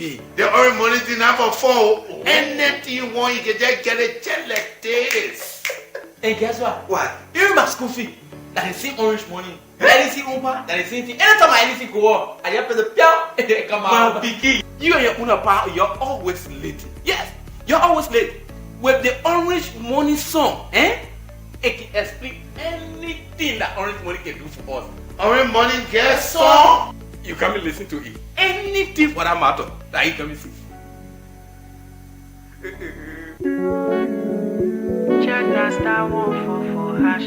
Biggie. The orange money thing have a four. Anything you want, you can just get a check like this. And guess what? What? Even my school fee. That is see orange money. That is see Umpa. That is see thing. Anytime I see go up, I have to the piano. Come on, Biggie. You and your own power, you're always late. Yes, you're always late. With the orange money song, it can explain anything that orange money can do for us. Orange money get song. You come and listen to it. Anything for that matter that you come and see. Check that star 144 hash.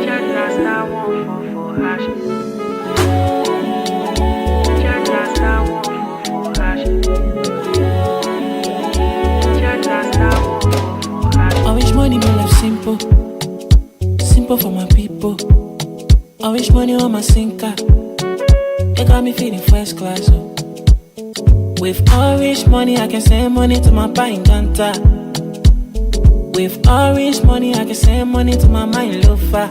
Check that star 144 hash. Check that star 144 hash. Check that star 144 hash. I wish money my life simple, simple for my people. I wish money on my sinker. It got me feeling first class. Oh. With orange money, I can send money to my buying ganta. With orange money, I can send money to my mind loafer.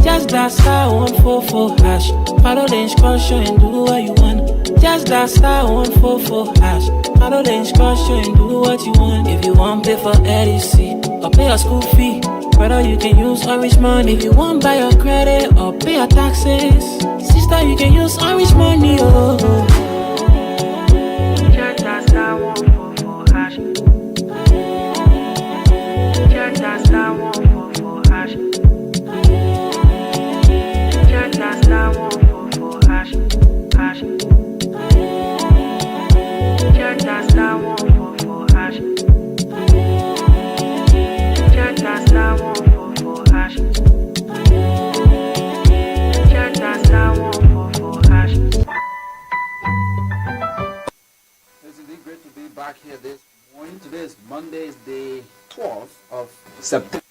Just that star 144 hash. Follow the instruction and do what you want. Just that star 144 hash. Follow the instruction and do what you want. If you want pay for EDC or pay your school fee, brother, you can use orange money. If you want buy your credit or pay your taxes, sister, you can use orange money. Oh. Check that star 144 hash. Check that star 144 hash. Check that star 144 hash. Hash. Check that star 144 hash. Check that star 144 hash. Check that star 144 hash. It's indeed great to be back here this morning. Today is Monday, the 12th of September.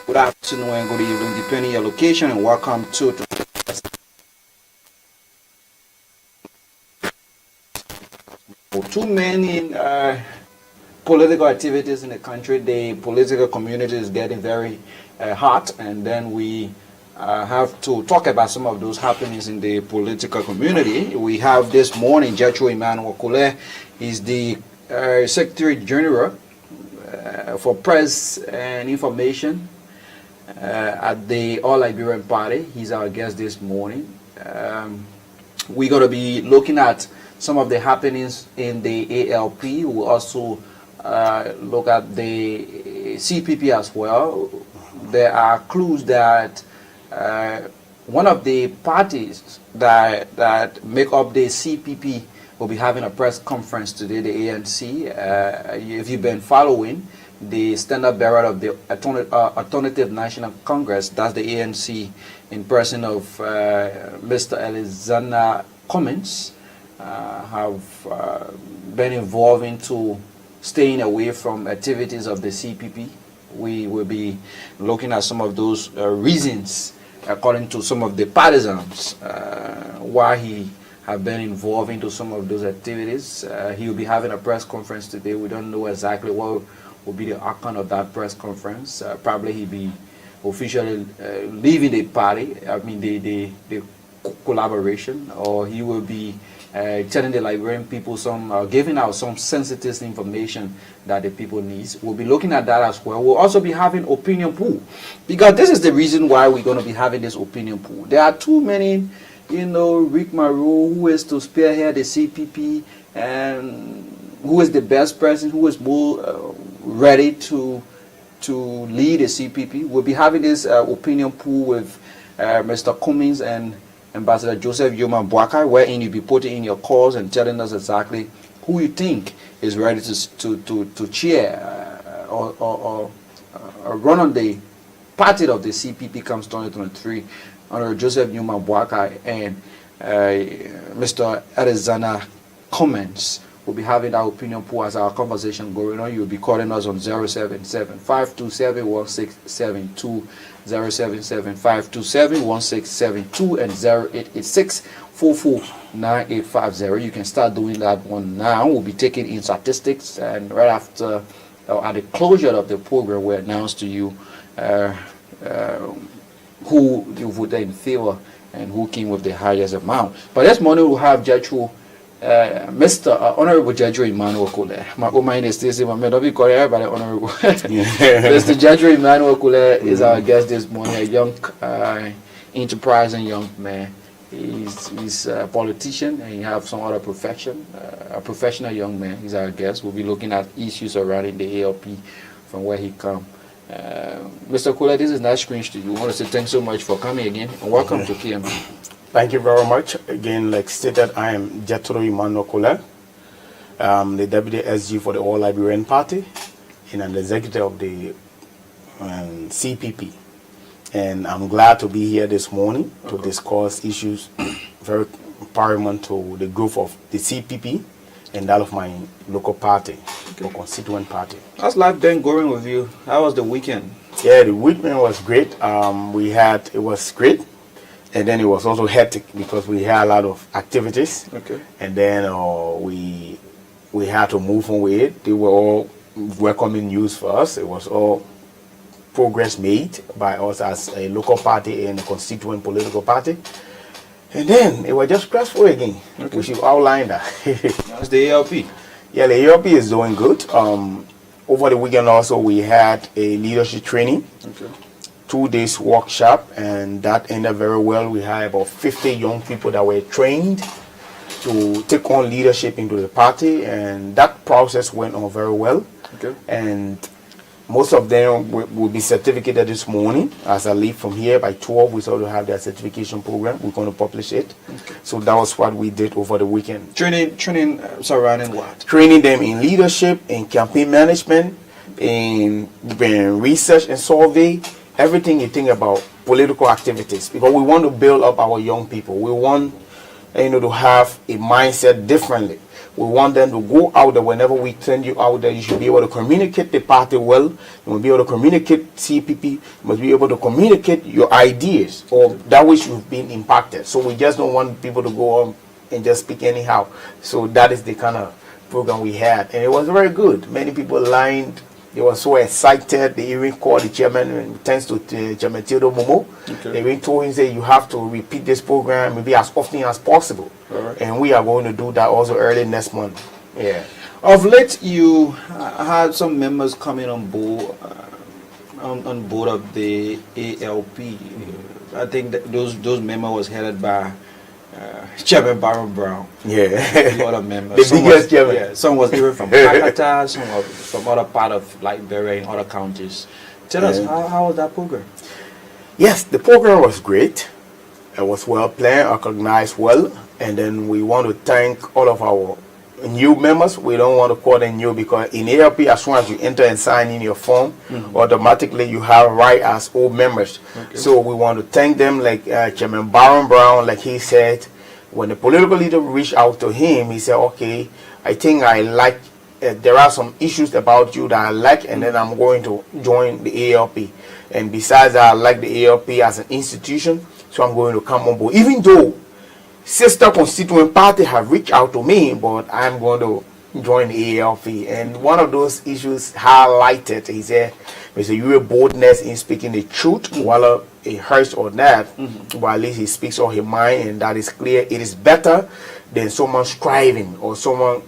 Good afternoon and good evening, depending on your location, and welcome to too many political activities in the country. The political community is getting very hot, and then we have to talk about some of those happenings in the political community. We have this morning Jethro Emmanuel Kolleh. He's the Secretary General for Press and Information at the All Liberian Party. He's our guest this morning. We're going to be looking at some of the happenings in the ALP. We'll also look at the CPP as well. There are clues that one of the parties that make up the CPP will be having a press conference today, the ANC. If you've been following, the standard bearer of the Alternative National Congress, that's the ANC, in person of Mr. Alexander Cummins, have been involved into staying away from activities of the CPP. We will be looking at some of those reasons, according to some of the partisans, why he have been involved into some of those activities. He will be having a press conference today. We don't know exactly what will be the outcome of that press conference. Probably he'll be officially leaving the party, the collaboration, or he will be telling the Liberian people giving out some sensitive information that the people need. We'll be looking at that as well. We'll also be having opinion pool, because this is the reason why we're going to be having this opinion pool. There are too many, Rick Maru, who is to spearhead the CPP, and who is the best person, who is more ready to lead the CPP. We'll be having this opinion pool with Mr. Cummins and Ambassador Joseph Yoma Boakai, wherein you'll be putting in your calls and telling us exactly who you think is ready to cheer or run on the party of the CPP comes 2023 under Joseph Yoma Boakai and Mr. Alexander Cummins. We'll be having that opinion pool as our conversation going on. You'll be calling us on 077-527-1672, 077-527-1672, and 0886-449850. You can start doing that one now. We'll be taking in statistics, and right after, at the closure of the program, we'll announce to you who you voted in favor and who came with the highest amount. But this morning we'll have Jethro, Mr. Honorable Jethro Emmanuel Kolleh. My own mind is still saying, I may not be calling everybody honorable. Mr. Jethro Emmanuel Kolleh is our guest this morning, a young, enterprising young man. He's a politician and he has some other profession, a professional young man. He's our guest. We'll be looking at issues surrounding the ALP from where he comes. Mr. Kolleh, this is not strange to you. I want to say thanks so much for coming again and welcome to KMB. Thank you very much. Again, like stated, I am Jethro Emmanuel Kolleh. I'm the Deputy SG for the All Liberian Party and I'm the executive of the CPP. And I'm glad to be here this morning to discuss issues very paramount to the growth of the CPP and that of my local party, or constituent party. How's life been going with you? How was the weekend? Yeah, the weekend was great. It was great. And then it was also hectic because we had a lot of activities. Okay. And then we had to move on with it. They were all welcoming news for us. It was all progress made by us as a local party and a constituent political party. And then it was just stressful again. Okay. We should outline that. How's the ALP? Yeah, the ALP is doing good. Over the weekend also we had a leadership training. Okay. 2 days workshop, and that ended very well. We had about 50 young people that were trained to take on leadership into the party, and that process went on very well. Okay. And most of them will be certificated this morning. As I leave from here by 12, we sort of have their certification program. We're going to publish it. Okay. So that was what we did over the weekend. Training surrounding what? Training them in leadership, in campaign management, in research and survey, everything you think about political activities, because we want to build up our young people. We want to have a mindset differently. We want them to go out there. Whenever we send you out there, you should be able to communicate the party well. You must be able to communicate CPP. You must be able to communicate your ideas or that which you've been impacted. So we just don't want people to go on and just speak anyhow. So that is the kind of program we had, and it was very good. Many people lined. They were so excited. They even called the chairman, thanks to Chairman Jethro Momo. Okay. They even told him, say, you have to repeat this program maybe as often as possible. All right. And we are going to do that also early next month. Yeah. Of late, you had some members coming on board on board of the ALP. I think that those members was headed by Chairman Baron Brown. Yeah. A lot of members. The biggest chairman. Yeah, some was even from Pakata, some was from other part of Liberia and other counties. Tell us, how was that program? Yes, the program was great. It was well planned, organized well. And then we want to thank all of our new members. We don't want to call them new because in ALP, as soon as you enter and sign in your form, automatically you have right as old members. Okay. So we want to thank them, like Chairman Baron Brown, like he said, when the political leader reached out to him, he said, okay, I think I like, there are some issues about you that I like, and then I'm going to join the ALP. And besides that, I like the ALP as an institution, so I'm going to come on board. Even though sister constituent party have reached out to me, but I'm going to join the ALP. And one of those issues highlighted, he said, Mr. Your boldness in speaking the truth, while it hurts or that, but at least he speaks on his mind, and that is clear. It is better than someone striving or someone,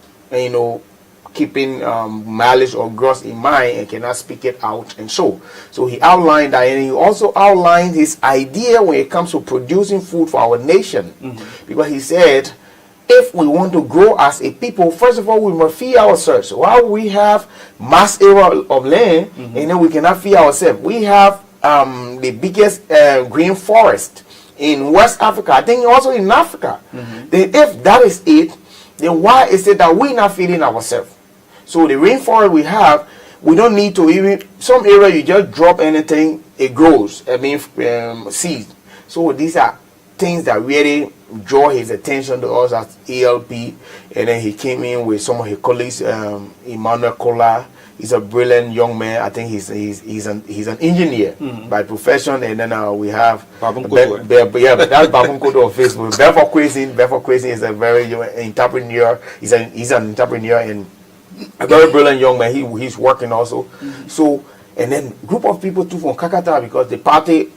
keeping malice or gross in mind and cannot speak it out. And so he outlined that, and he also outlined his idea when it comes to producing food for our nation, because he said, if we want to grow as a people, first of all, we must feed ourselves. While we have mass area of land, and then we cannot feed ourselves. We have the biggest green forest in West Africa, I think also in Africa. Then if that is it, then why is it that we're not feeding ourselves? So the rainforest we have, we don't need to even, some area you just drop anything, it grows, seeds. So these are things that really draw his attention to us as ALP. And then he came in with some of his colleagues, Emmanuel Kolleh. He's a brilliant young man. I think he's an engineer by profession. And then we have Babum Kodo. That's Babum Kodo on Facebook. Bedford Quaison is a very entrepreneur. He's an entrepreneur and a very brilliant young man. He's working also. So And then group of people too from Kakata, because the party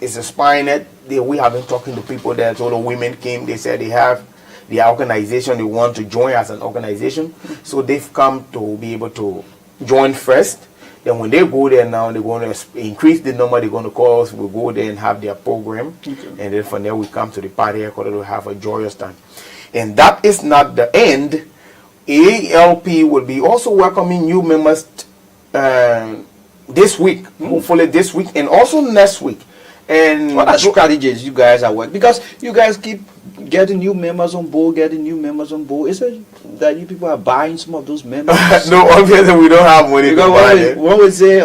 is inspiring it. We have been talking to people there. So the women came, they said they have the organization, they want to join as an organization. So they've come to be able to join first. Then when they go there now, they're going to increase the number, they're going to call us, we'll go there and have their program. Okay. And then from there we come to the party because we'll have a joyous time. And that is not the end. ALP will be also welcoming new members this week, hopefully this week and also next week. And what are strategies you guys are working? Because you guys keep getting new members on board, Is it that you people are buying some of those members? No, obviously we don't have money. Because one would say,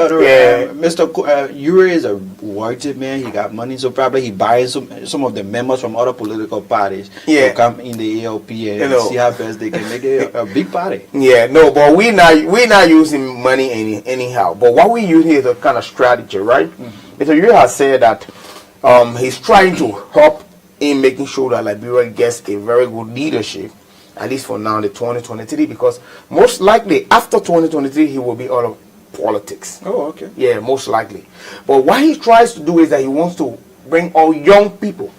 Mr. Uri is a worthy man. He got money, so probably he buys some of the members from other political parties to come in the ALP and see how best they can make it a big party. Yeah, no, but we're not using money anyhow. But what we use here is a kind of strategy, right? Mr. Uri has said that he's trying to help in making sure that Liberia gets a very good leadership, at least for now, the 2023, because most likely after 2023 he will be out of politics. Oh, okay. Yeah, most likely. But what he tries to do is that he wants to bring all young people.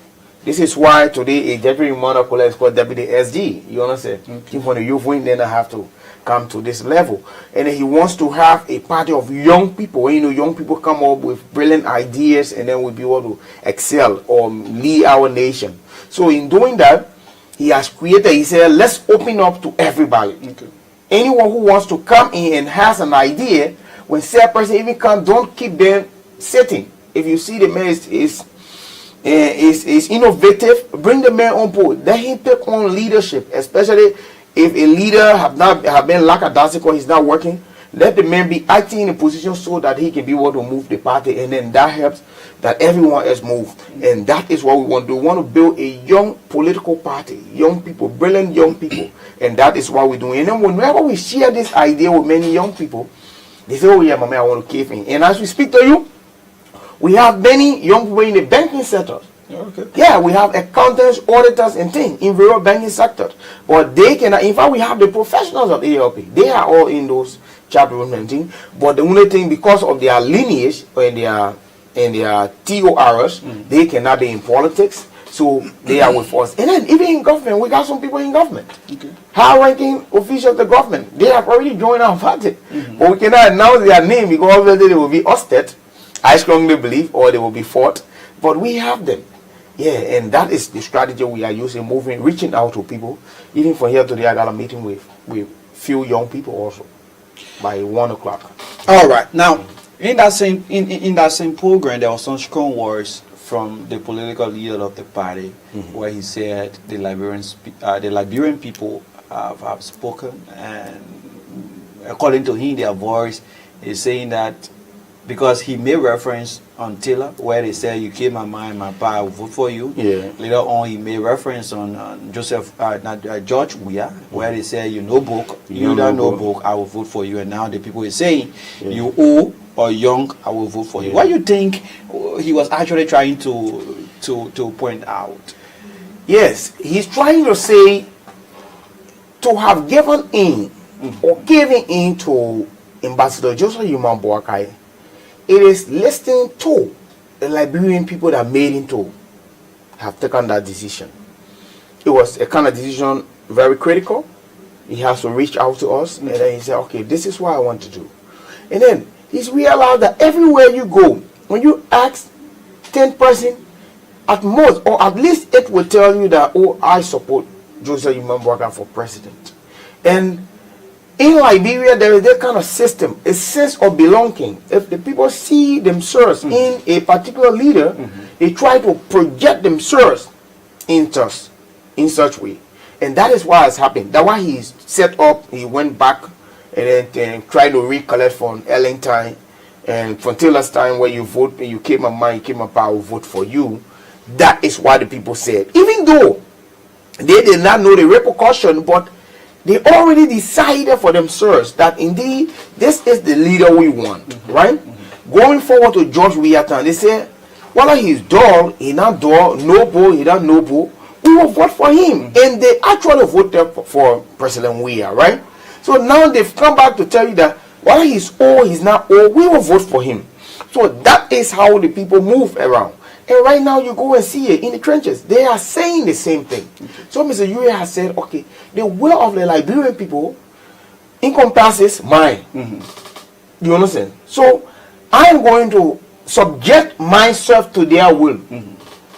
This is why today a Jethro Emmanuel Kolleh is called Deputy SD. You understand? Okay. From the youth wing, then I have to come to this level. And then he wants to have a party of young people. You know, young people come up with brilliant ideas and then we'll be able to excel or lead our nation. So in doing that, he has created, he said, let's open up to everybody. Okay. Anyone who wants to come in and has an idea, when said person even come, don't keep them sitting. If you see the man is innovative, bring the man on board. Let him take on leadership, especially if a leader have been lackadaisical, he's not working. Let the man be acting in a position so that he can be able to move the party, and then that helps that everyone else move. And that is what we want to do. We want to build a young political party, young people, brilliant young people, and that is what we're doing. And then whenever we share this idea with many young people, they say, "Oh yeah, my man, I want to cave in." And as we speak to you, we have many young people in the banking sector. Okay. Yeah, we have accountants, auditors, and things in various banking sectors. But they cannot. In fact, we have the professionals of ALP. They are all in those chapter and things. But the only thing, because of their lineage and their TORs, they cannot be in politics. So they are with us. And then even in government, we got some people in government. Okay. High-ranking officials of the government, they have already joined our party. But we cannot announce their name because obviously they will be ousted, I strongly believe, or they will be fought. But we have them. Yeah, and that is the strategy we are using, reaching out to people. Even from here today, I got a meeting with few young people also by 1 o'clock. All right. Now, in that same program, there was some strong words from the political leader of the party, where he said the Liberian people have spoken, and according to him, their voice is saying that, because he made reference on Taylor, where they said, "You came my mind, my power, I will vote for you." Yeah. Later on, he made reference on George Weah, where they said, "You know book, you don't know book, I will vote for you." And now the people are saying, "You old or young, I will vote for you." What do you think he was actually trying to point out? Yes, he's trying to say to have given in or giving in to Ambassador Jethro Emmanuel Kolleh. It is listening to the Liberian people that made him to have taken that decision. It was a kind of decision very critical. He has to reach out to us, and then he said, "Okay, this is what I want to do." And then he's realized that everywhere you go, when you ask 10%, at most, or at least it will tell you that, "Oh, I support Jethro Emmanuel Kolleh for president." And in Liberia, there is that kind of system, a sense of belonging. If the people see themselves in a particular leader, they try to project themselves in such way. And that is what has happened. That's why he set up, he went back and then tried to recollect from Ellen time and from Taylor's time, where you vote, you came my mind, you came my power, I will vote for you. That is what the people said. Even though they did not know the repercussion, but they already decided for themselves that indeed this is the leader we want, right? Going forward to George Weah, they say, whether he's dull, he not dull, noble, he not noble, we will vote for him. And they actually voted for President Weah, right? So now they've come back to tell you that Whether he's old, he's not old, we will vote for him. So that is how the people move around. And right now you go and see it in the trenches. They are saying the same thing. So Mr. Yuri has said, okay, the will of the Liberian people encompasses mine. You understand? So I am going to subject myself to their will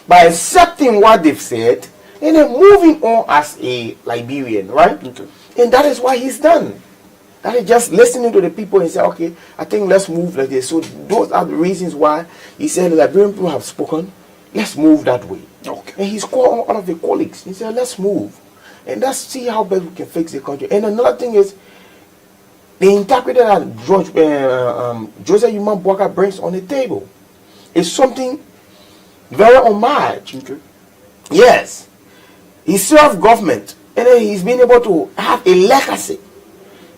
by accepting what they've said and then moving on as a Liberian, right? And that is what he's done. That is just listening to the people and say, okay, I think let's move like this. So those are the reasons why he said the Liberian people have spoken. Let's move that way. Okay. And he's called all of the colleagues. He said, let's move. And let's see how best we can fix the country. And another thing is, the interpreter that Joseph Emmanuel Kolleh brings on the table is something very homage. Yes. He served government and then he's been able to have a legacy.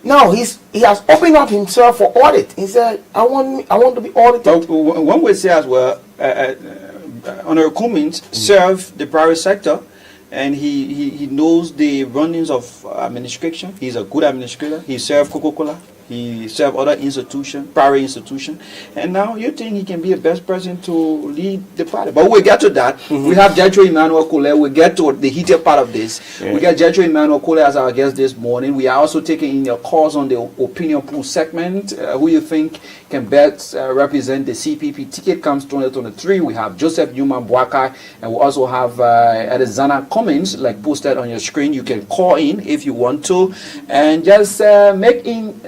Now he has opened up himself for audit. He said, I want to be audited. One would say as well, Honorable Cummins served the private sector, and he knows the runnings of administration. He's a good administrator. He served Coca-Cola. He served other institutions, private institutions, and now you think he can be the best person to lead the party. But we'll get to that. We have Jethro Emmanuel Kolleh. We'll get to the heated part of this. We got Jethro Emmanuel Kolleh as our guest this morning. We are also taking in your calls on the opinion pool segment. Who you think can best represent the CPP ticket comes 2023. We have Joseph Emmanuel Kolleh, and we also have Alexander Cummins, like posted on your screen. You can call in if you want to, and just make in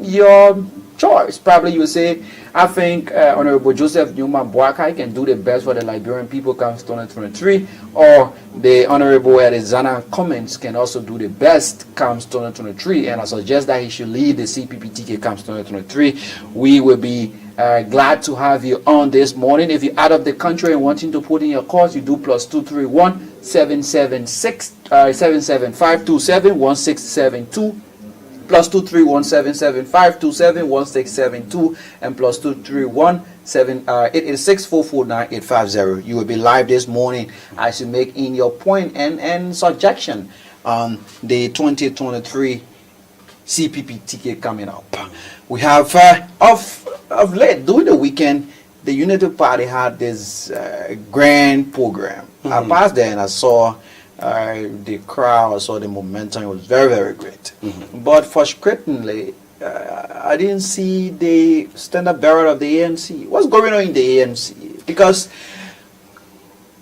your choice. Probably you will say, I think Honorable Joseph Emmanuel Kolleh can do the best for the Liberian people comes 2023, or the Honorable Alexander Cummins can also do the best comes 2023, and I suggest that he should lead the CPP ticket comes 2023. We will be glad to have you on this morning. If you're out of the country and wanting to put in your calls, you do +231 776 775 271672. +231 775 271672 and +231 886 449 850. You will be live this morning as you make in your point and suggestion on the 2023 CPP ticket coming up. We have of late during the weekend, the Unity Party had this grand program. I passed there and I saw the crowd, I saw the momentum. It was very, very great. But frustratingly, I didn't see the standard bearer of the ANC. What's going on in the ANC? Because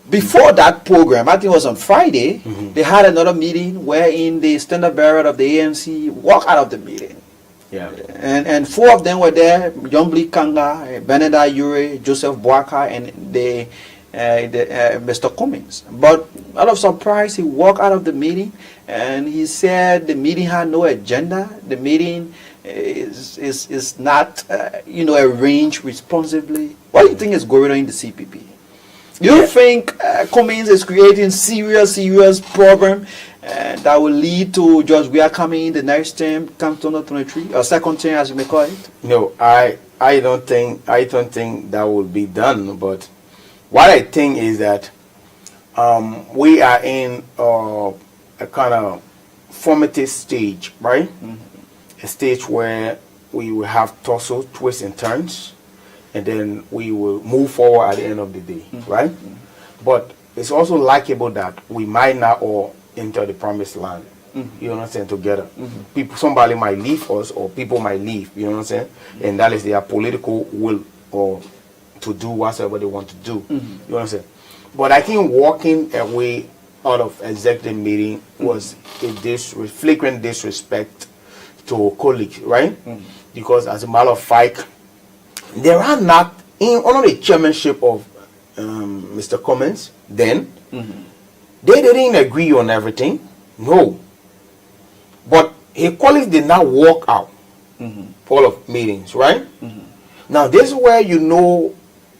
before that program, I think it was on Friday, they had another meeting wherein the standard bearer of the ANC walked out of the meeting. Yeah. And four of them were there: Yombli Kanga, Beneda Yure, Joseph Boaka, and Mr. Cummins. But out of surprise, he walked out of the meeting and he said the meeting had no agenda. The meeting is not arranged responsibly. What do you think is going on in the CPP? You think Cummins is creating serious problem that will lead to George Weah coming in the next term, come 2023, or second term as you may call it? No, I don't think that will be done. But what I think is that we are in a kind of formative stage, right? A stage where we will have tussle, twists and turns, and then we will move forward at the end of the day, right? But it's also likable that we might not all enter the promised land. You understand? Together, somebody might leave us, or people might leave. You know what I'm saying? And that is their political will, or to do whatever they want to do. You understand? But I think walking away out of executive meeting was a flagrant disrespect to colleagues, right? Because as a matter of fact, there are not under the chairmanship of Mr. Cummins then. They didn't agree on everything, no. But his colleagues did not walk out for all of meetings, right? Now this is where you know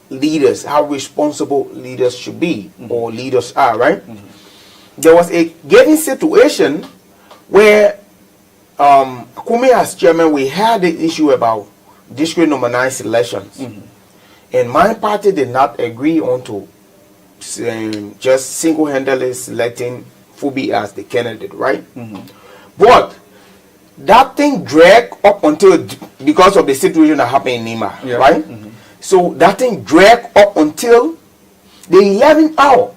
leaders, how responsible leaders should be, or leaders are, right? There was a given situation where Kumi as chairman, we had the issue about district nominalized elections, and my party did not agree on to just single-handedly selecting Fubi as the candidate, right? But that thing dragged up until, because of the situation that happened in Nima, Yeah. right? So that thing dragged up until the 11th hour.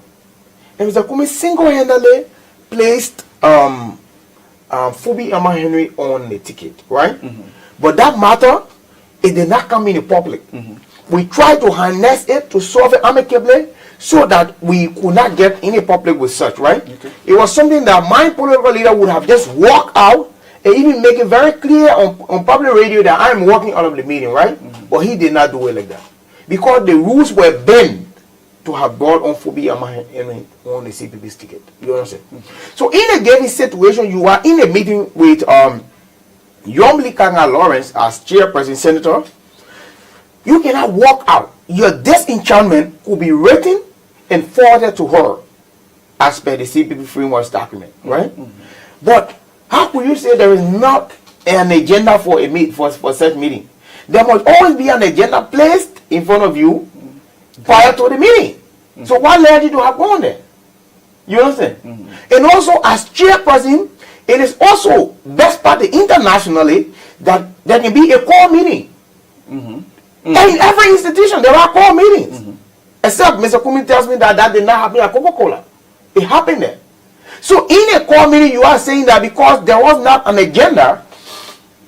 And Mr. Kumi single-handedly placed Phoebe Emma Henry on the ticket, right? But that matter, it did not come in the public. We tried to harness it to solve it amicably so that we could not get in the public with such, right? It was something that my political leader would have just walked out and even make it very clear on public radio that I'm walking out of the meeting, right? But he did not do it like that. Because the rules were bent to have brought on Phoebe Emma Henry on the CPP's ticket. You understand? So in a given situation, you are in a meeting with Yomli Kanga Lawrence as chairperson senator. You cannot walk out. Your disenchantment could be written and forwarded to her as per the CPP framework document, right? But how could you say there is not an agenda for a for such meeting? There must always be an agenda placed in front of you prior to the meeting. So what led you to have gone there? You understand? And also as chairperson, it is also best practice internationally that there can be a core meeting. And in every institution, there are core meetings. Except Mr. Kumi tells me that did not happen at Coca-Cola. It happened there. So in a core meeting, you are saying that because there was not an agenda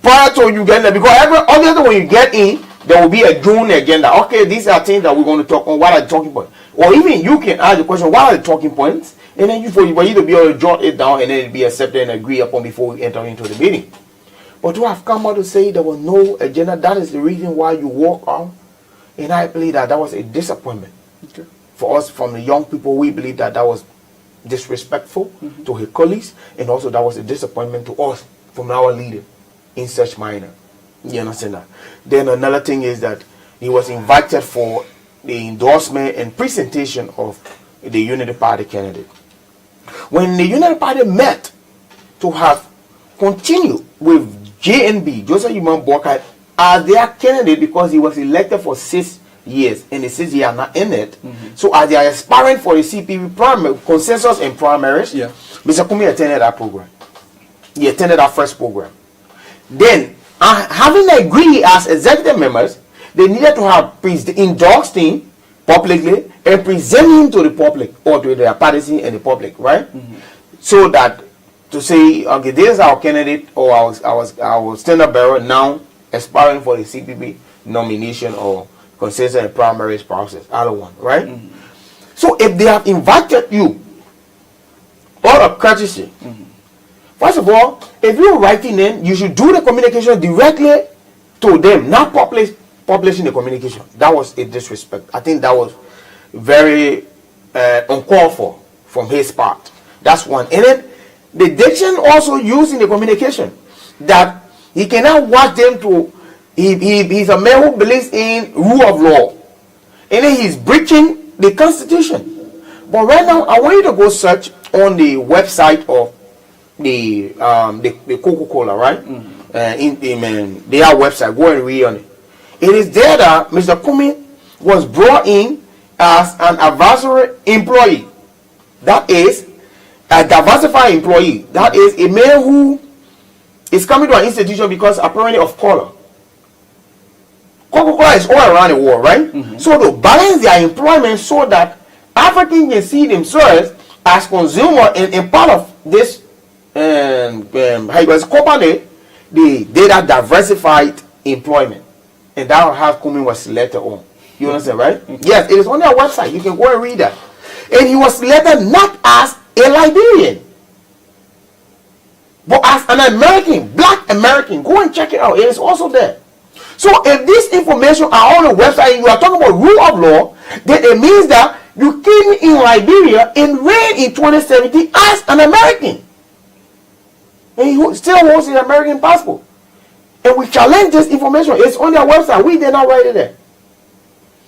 prior to you getting there, because obviously when you get in, there will be a June agenda. Okay, these are things that we're going to talk on. What are the talking points? Or even you can ask the question, what are the talking points? And then for you to be able to jot it down and then it be accepted and agreed upon before we enter into the meeting. But to have come out to say there was no agenda, that is the reason why you walk out. And I believe that was a disappointment. For us, from the young people, we believe that was disrespectful to his colleagues, and also that was a disappointment to us from our leader in such manner. You understand that? Then another thing is that he was invited for the endorsement and presentation of the Unity Party candidate. When the Unity Party met to have continued with JNB, Joseph Yuman Bokai, as their candidate because he was elected for 6 years and the 6 years are not in it. So as they are aspiring for the CPP primary consensus and primaries, Mr. Kumi attended that program. He attended our first program. Then, having agreed as executive members, they needed to have endorsed him publicly and present him to the public or to their partisans and the public, right? So that to say, okay, this is our candidate or our standard bearer now aspiring for the CPP nomination or consensus and primaries process, either one, right? So if they have invited you, out of courtesy, first of all, if you're writing in, you should do the communication directly to them, not publishing the communication. That was a disrespect. I think that was very uncalled for from his part. That's one. And then the diction also used in the communication that he cannot watch them to. He's a man who believes in rule of law, and then he's breaching the Constitution. But right now, I want you to go search on the website of the Coca-Cola, right? In their website, go and read on it. It is there that Mr. Kumi was brought in as an advisory employee. That is a diversified employee. That is a man who is coming to an institution because apparently of color. Coca-Cola is all around the world, right? So to balance their employment so that Africans can see themselves as consumers and part of this company, the data diversified employment. And that how Kumi was selected on. You understand, right? Yes, it is on their website. You can go and read that. And he was selected not as a Liberian, but as an American, black American. Go and check it out. It is also there. So if this information are on the website and you are talking about rule of law, then it means that you came in Liberia and reigned in 2017 as an American. And he still holds an American passport. And we challenge this information. It's on their website. We did not write it there.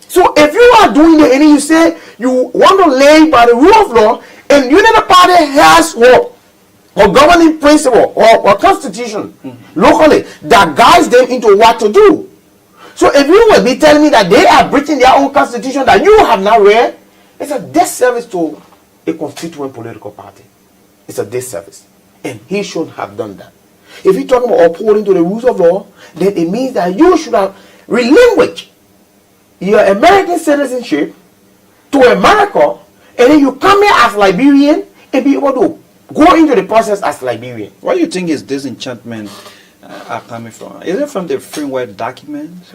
So if you are doing it and you say you want to lay by the rule of law, and Unity Party has what or governing principle or constitution locally that guides them into what to do. So if you will be telling me that they are breaching their own constitution that you have not read, it's a disservice to a constituent political party. It's a disservice. And he should have done that. if you're talking about upholding to the rules of law, then it means that you should have relinquished your American citizenship to America, and then you come here as Liberian and be able to go into the process as Liberian. Where do you think is disenchantment are coming from? Is it from the framework documents?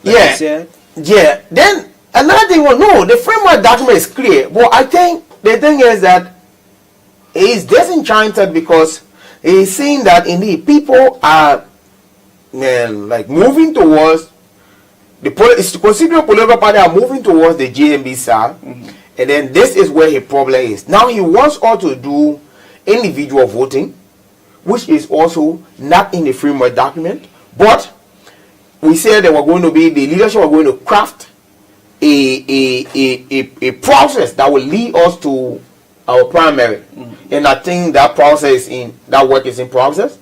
Yeah. Then another thing, well, no, the framework document is clear. But I think the thing is that he's disenchanted because he's seeing that indeed people are like moving towards the constitutional political party are moving towards the JMB side, and then this is where his problem is. Now he wants all to do individual voting, which is also not in the framework document, but we said that we're going to be, the leadership are going to craft a process that will lead us to our primary. And I think that process that work is in process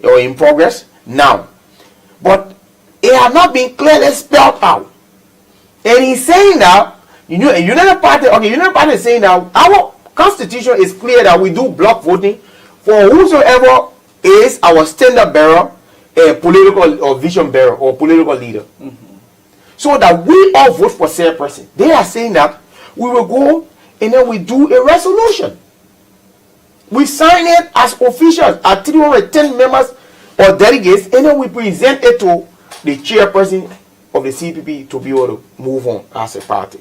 or in progress now. But it has not been clearly spelled out. And he's saying that United Party is saying that our constitution is clear that we do block voting for whosoever is our standard bearer, a political or vision bearer or political leader. So that we all vote for said person. They are saying that we will go and then we do a resolution. We sign it as officials, at 310 members or delegates, and then we present it to the chairperson of the CPP to be able to move on as a party.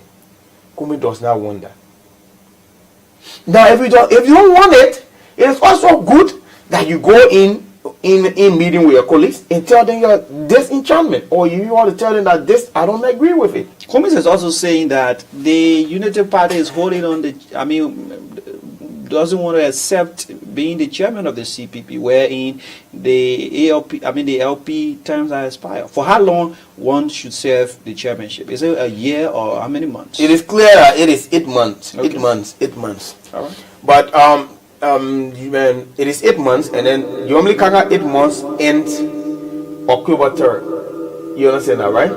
Kumi does not want that. Now, if you don't want it, it is also good that you go in meeting with your colleagues and tell them your disenchantment, or you want to tell them that this, I don't agree with it. Cummins is also saying that the United Party is holding on doesn't want to accept being the chairman of the CPP, wherein the LP terms are expired. For how long one should serve the chairmanship? Is it a year or how many months? It is clear that it is 8 months. Okay. 8 months. 8 months. All right. But it is 8 months, and then you only count 8 months ends October 3rd. You understand that, right?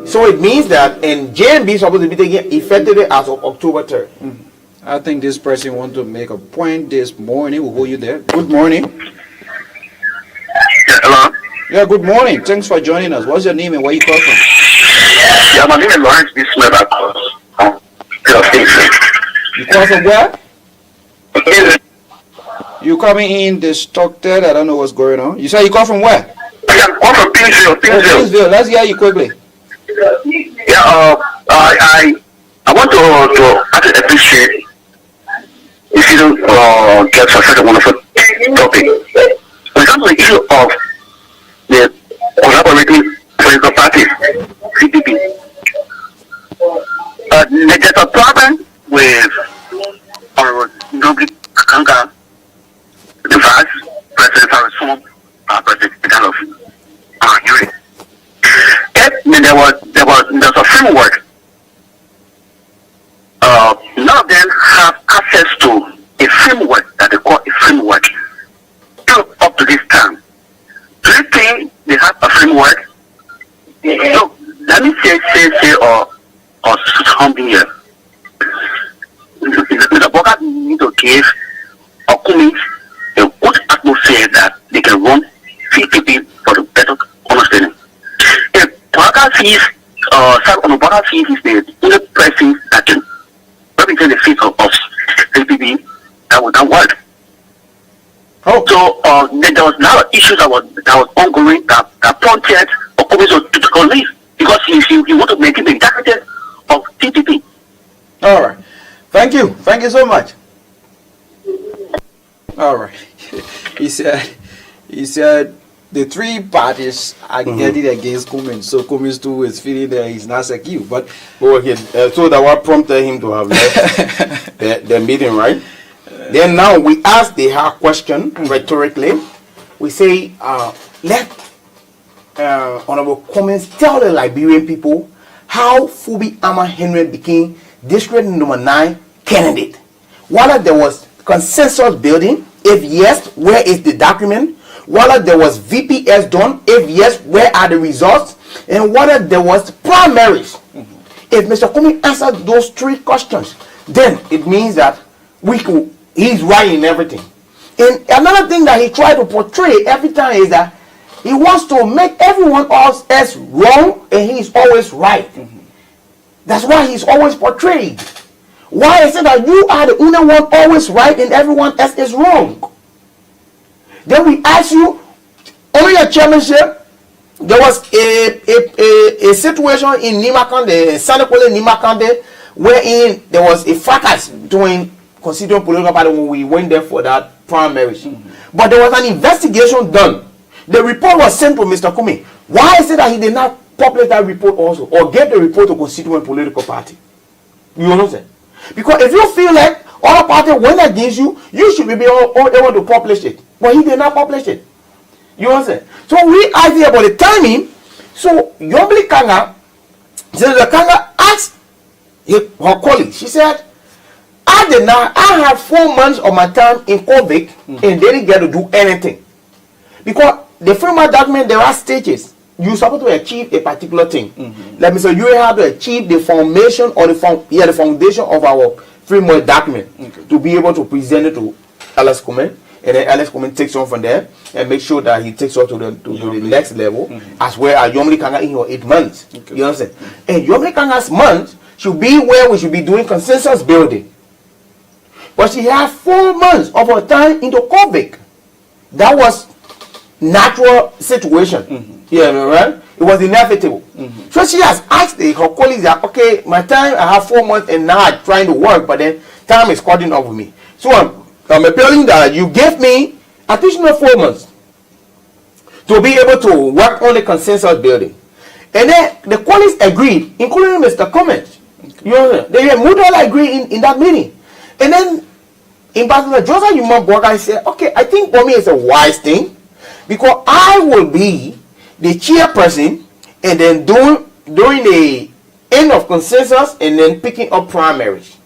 So it means that, and JMB is supposed to be taken effectively as of October 3rd. I think this person wants to make a point this morning. We'll hold you there. Good morning. Hello? Yeah, good morning. Thanks for joining us. What's your name and where you call from? Yeah, my name is Lawrence B. Smith. You call from where? You coming in distracted. I don't know what's going on. You say you call from where? I'm from Pinsville. Pinsville. Let's hear you quickly. Yeah, I want to actually appreciate if you don't get such a wonderful topic. When it comes to the issue of the collaborating political parties, CPP, there's a problem with our Nobly Kanga, the vice president, our former president, kind of unit. There's a framework. None of them have access to a framework that they call a framework up to this time. Do you think they have a framework? So let me say or something here. The Boga need to give Okumi a good atmosphere that they can run CPP for the better understanding. If Boga sees Boga sees is the only person that can represent the face of CPP, that would not work. Oh. So then there was a lot of issues that was ongoing that prompted Okumi to leave because he wanted to make him the executive of CPP. All right. Thank you. Thank you so much. All right. He said the three parties are getting against Cummins, so Cummins too is feeling that he's not secure. But so that what prompted him to have left the meeting, right? Then now we ask the hard question rhetorically. We say, let Honorable Cummins tell the Liberian people how Fubi Ama Henry became district number 9 candidate. Whether there was consensus building, if yes, where is the document? Whether there was VPS done, if yes, where are the results? And whether there was primaries. If Mr. Cummins answered those 3 questions, then it means that he's right in everything. And another thing that he tried to portray every time is that he wants to make everyone else as wrong and he's always right. That's why he's always portrayed. Why is it that you are the only one always right and everyone else is wrong? Then we ask you, under your chairmanship, there was a situation in Nimakande, Sanakole Nimakande, wherein there was a fracas between constituent political party when we went there for that primaries. But there was an investigation done. The report was sent to Mr. Kumi. Why is it that he did not publish that report also, or get the report to constituent political party? You understand? Because if you feel like other party went against you, you should be able to publish it. But he did not publish it. You understand? So we argue about the timing. So Yombli Kanga, Senator Kanga asked her colleague, she said, I had 4 months of my time in COVID and they didn't get to do anything. Because the framework document, there are stages. You're supposed to achieve a particular thing. Let me say, you have to achieve the formation or the foundation of our framework document to be able to present it to Alex Kumen. And then Alex Kumen takes on from there and make sure that he takes on to the next level, as well as Yomli Kanga in your 8 months. You understand? And Yomli Kanga's month should be where we should be doing consensus building. But she had 4 months of her time into COVID. That was natural situation. Yeah, right? It was inevitable. So she has asked her colleagues that, okay, my time, I have 4 months and now I'm trying to work, but then time is cutting off with me. So I'm appealing that you gave me additional 4 months to be able to work on the consensus building. And then the colleagues agreed, including Mr. Comment. You know, they mutually agreed in that meeting. And then Ambassador Joseph Yumon said, okay, I think for me it's a wise thing because I will be the chairperson and then during the end of consensus and then picking up primaries.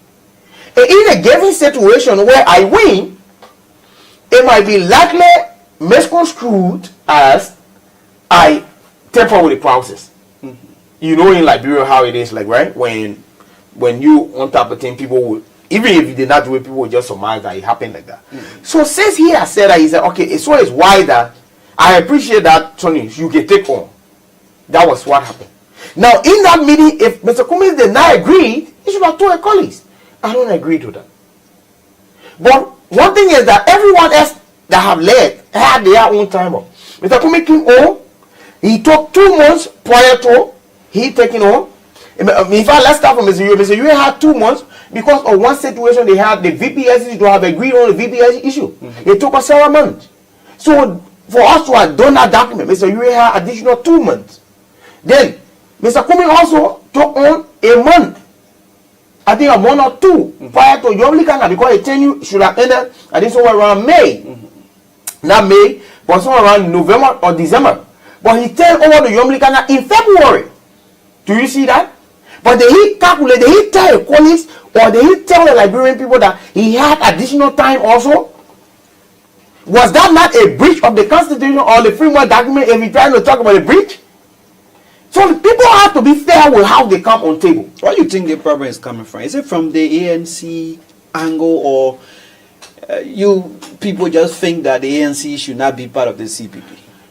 And in a given situation where I win, it might be likely misconstrued as I tamper with the process. You know in Liberia how it is, like, right? When you on top of thing, people will, even if you did not do it, people will just surmise that it happened like that. So since he has said that, he said, okay, so it's why that I appreciate that, Tony, you can take on. That was what happened. Now, in that meeting, if Mr. Cummings did not agree, he should have told her colleagues, I don't agree to that. But one thing is that everyone else that have led had their own timer. Mr. Cummings came on, he took 2 months prior to he taking on. In fact, let's start from Mr. Yue. Mr. Yue had 2 months because of one situation they had the VPS issue to have agreed on the VPS issue. It took us several months. So for us to have done that document, Mr. Yue had additional 2 months. Then Mr. Cummings also took on a month. I think a month or two prior to Yomli Kanga because the tenure should have ended, I think somewhere around May. Not May, but somewhere around November or December. But he turned over to Yomli Kanga in February. Do you see that? But did he calculate, did he tell the colleagues or did he tell the Liberian people that he had additional time also? Was that not a breach of the Constitution or the framework document if we're trying to talk about a breach? So people have to be fair with how they come on table. Where do you think the problem is coming from? Is it from the ANC angle or you people just think that the ANC should not be part of the CPP?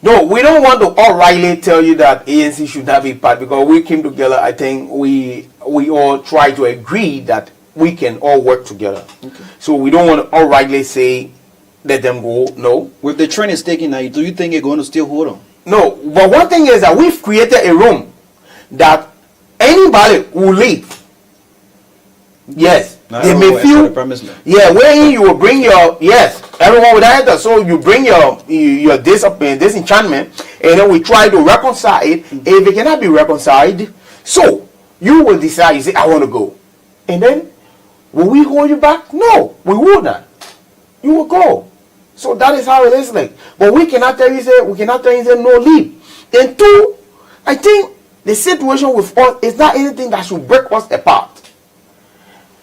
No, we don't want to outrightly tell you that ANC should not be part because we came together. I think we all try to agree that we can all work together. Okay. So we don't want to outrightly say let them go. No. With the trend is taking now, do you think you're going to still hold on? No, but one thing is that we've created a room that anybody will leave. Yes, they may feel. Yeah, wherein you will bring your everyone will enter. So you bring your disenchantment, and then we try to reconcile it. If it cannot be reconciled, so you will decide. You say, I want to go, and then will we hold you back? No, we will not. You will go. So that is how it is like. But we cannot tell you say no leave. And two, I think the situation with us is not anything that should break us apart.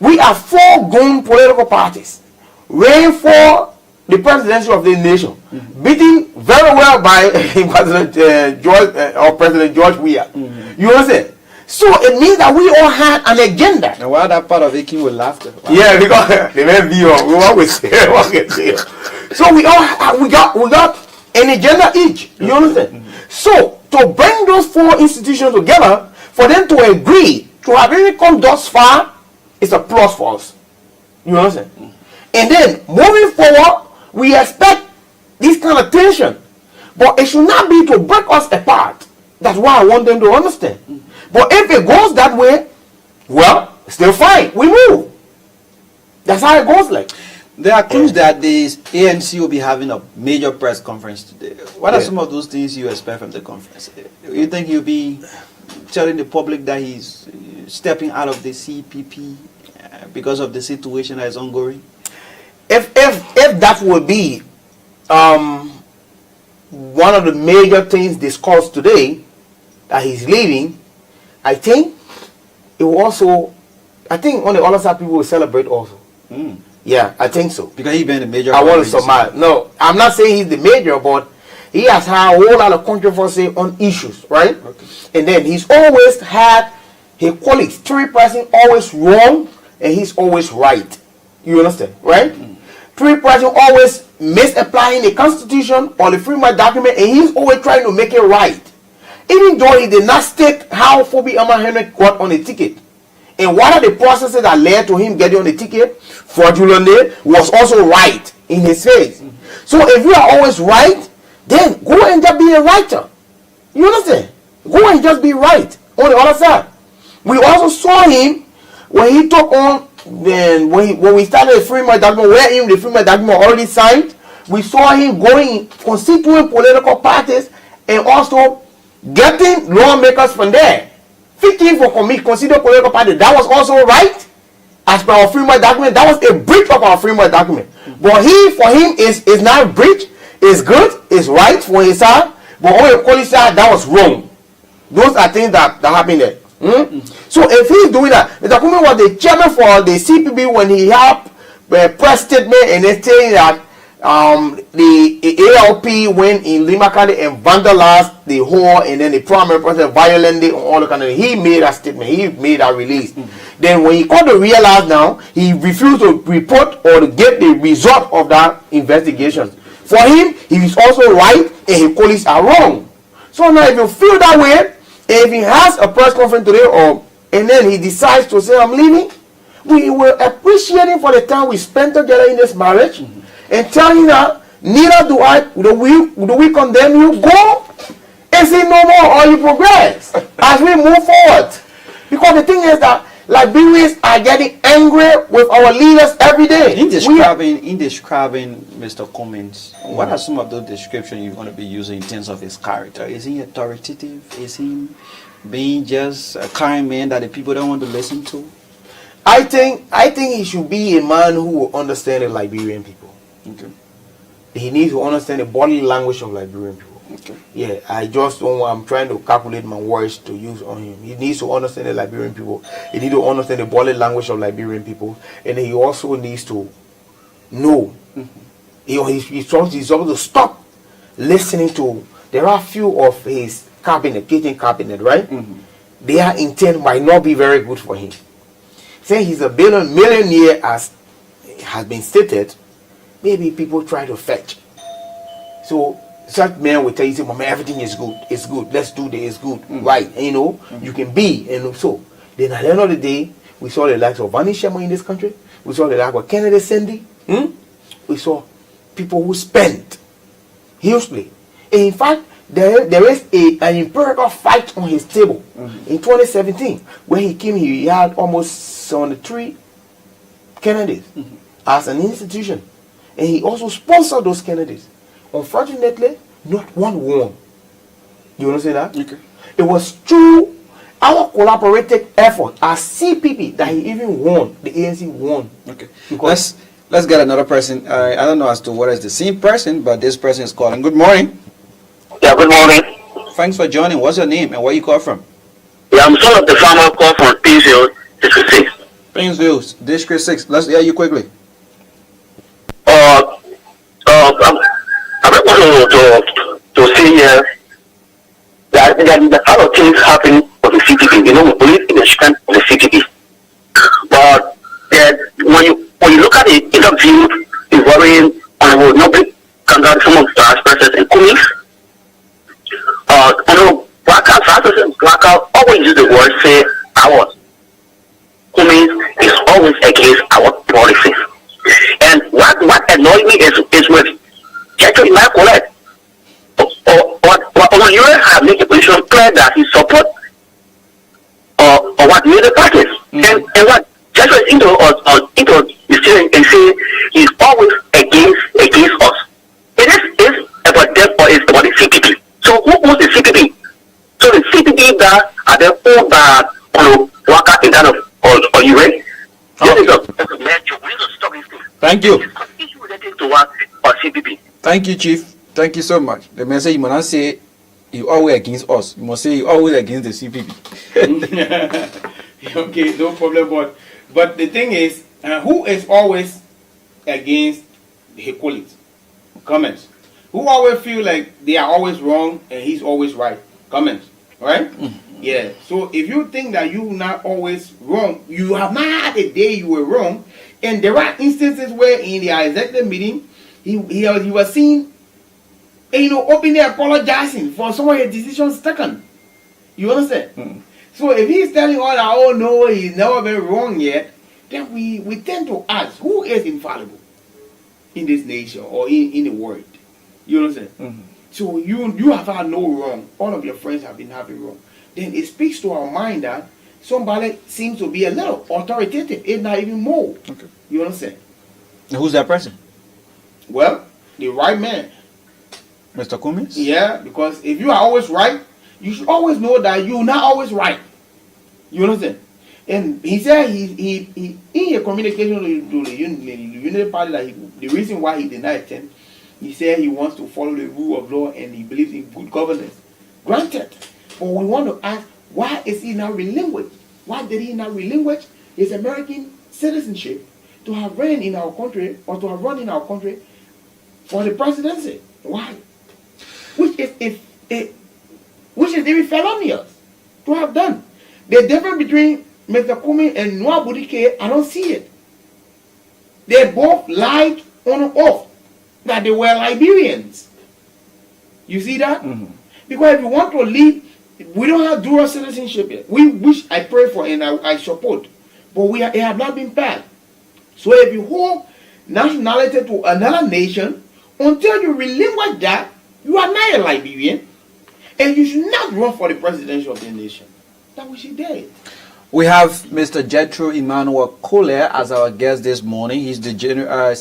We are 4 grown political parties reigned for the presidency of the nation, beaten very well by President George Weah. You understand? So it means that we all had an agenda. And why that part of it came with laughter? Wow. Yeah, because they may be we always say. So we got an agenda each. You understand? So to bring those four institutions together, for them to agree to have even come thus far, is a plus for us. You understand? And then moving forward, we expect this kind of tension, but it should not be to break us apart. That's why I want them to understand. But if it goes that way, well, still fine. We move. That's how it goes. Like There are clues that the ANC will be having a major press conference today. What are some of those things you expect from the conference? You think he'll be telling the public that he's stepping out of the CPP because of the situation that is ongoing? If that will be one of the major things discussed today, that he's leaving, I think it will also, I think on the other side people will celebrate also. Yeah, I think so. Because he's been a major. I want to summarize. No, I'm not saying he's the major, but he has had a whole lot of controversy on issues, right? Okay. And then he's always had his colleagues, 3% always wrong, and he's always right. You understand, right? 3% always misapplying the Constitution or the Freedom document, and he's always trying to make it right. Even though he did not state how Phoebe Henry got on the ticket, and what are the processes that led to him getting on the ticket fraudulently, was also right in his face. So if you are always right, then go and just be a writer. You understand? Go and just be right on the other side. We also saw him when he took on, then when we started the Freedom document, where the Freedom document already signed, we saw him going, constituting political parties, and also getting lawmakers from there. 15 for consider political party. That was also right as per our framework document. That was a breach of our framework document. But for him is not a breach. It's good. It's right for his side. But on the college side, that was wrong. Those are things that happen there. So if he's doing that, Mr. Kumi was the chairman for the CPB when he helped press statement and then saying that the ALP went in Lima County and vandalized the hall, and then the primary president violently on all the kind of. He made that statement. He made that release. Then when he got to realize now, he refused to report or to get the result of that investigation. For him, he is also right, and his colleagues are wrong. So now, if you feel that way, if he has a press conference today, and then he decides to say, "I'm leaving," we will appreciate him for the time we spent together in this marriage. And tell him that neither do we condemn you. Go and say no more, or you progress as we move forward. Because the thing is that Liberians are getting angry with our leaders every day. In describing Mr. Cummings, what are some of those descriptions you're going to be using in terms of his character? Is he authoritative? Is he being just a kind man that the people don't want to listen to? I think he should be a man who will understand the Liberian people. Okay. He needs to understand the body language of Liberian people. Okay. Yeah, I'm trying to calculate my words to use on him. He needs to understand the Liberian people. He needs to understand the body language of Liberian people, and he also needs to know. He's supposed to stop listening to. There are few of his kitchen cabinet, right? Their intent might not be very good for him. Saying he's a millionaire, as has been stated. Maybe people try to fetch. So such men will tell you, say, "Mama, everything is good. It's good. Let's do this. It's good, right?" And, you can be. And so then at the end of the day, we saw the likes of Vani Sharma in this country. We saw the likes of Kennedy Sandy. We saw people who spent hugely. And in fact, there is an empirical fight on his table in 2017 when he came. He had almost 73 Kennedys as an institution. And he also sponsored those candidates. Unfortunately, not one won. You understand that? Okay. It was through our collaborative effort as CPP that he even won. The ANC won. Okay. Let's get another person. I don't know as to what is the same person, but this person is calling. Good morning. Yeah, good morning. Thanks for joining. What's your name and where you call from? Yeah, I'm son of the farmer call from Painesville, District 6. Painesville, District 6. Let's hear you quickly. I to say here that there are a lot of things happening for the CTP. We believe in the strength of the CTP. But when you look at the interview involving Honorable Nobel some of the expresses and Kumis. Waka always use the word say ours. Kumis is always against our policies. And what annoys me is with Jethro Emmanuel Kolleh. Or you have made a position clear that he support or what made the parties. And what Jethro is into the steering and say he's always against us. It is about them or it's about the CPP. So who owns the CPP? So the CPP that are the own that Waka in that or you ready? This is a major. We need to stop this thing. Thank you. It's an issue related to what or CPP. Thank you, Chief. Thank you so much. The man say you must not say you always against us. You must say you always against the CPP. Okay, no problem. But the thing is, who is always against his colleagues? Comments. Who always feel like they are always wrong and he's always right? Comments. Right? Yeah. So if you think that you're not always wrong, you have not had a day you were wrong, and there are instances where in the executive meeting he was seen, openly apologizing for some of his decisions taken. You understand? So if he's telling all that, oh no, he's never been wrong yet, then we tend to ask, who is infallible in this nation or in the world? You understand? So you have had no wrong. All of your friends have been having wrong. Then it speaks to our mind that somebody seems to be a little authoritative, if not even more. Okay. You understand? And who's that person? Well, the right man. Mr. Cummings? Yeah, because if you are always right, you should always know that you're not always right. You understand? And he said he in a communication to the Unity Party that the reason why he denied them, he said he wants to follow the rule of law and he believes in good governance. Granted. But we want to ask, why is he not relinquished? Why did he not relinquish his American citizenship to have run in our country or to have run in our country for the presidency? Why? Which is even felonious to have done. The difference between Mr. Kumi and Noah Budike, I don't see it. They both lied on oath that they were Liberians. You see that? Because if you want to leave, we don't have dual citizenship yet. Which I pray for and I support. But it have not been passed. So if you hold nationality to another nation, until you relinquish that, you are not a Liberian. And you should not run for the presidency of the nation. That was he did. We have Mr. Jethro Emmanuel Kolleh as our guest this morning. He's the Deputy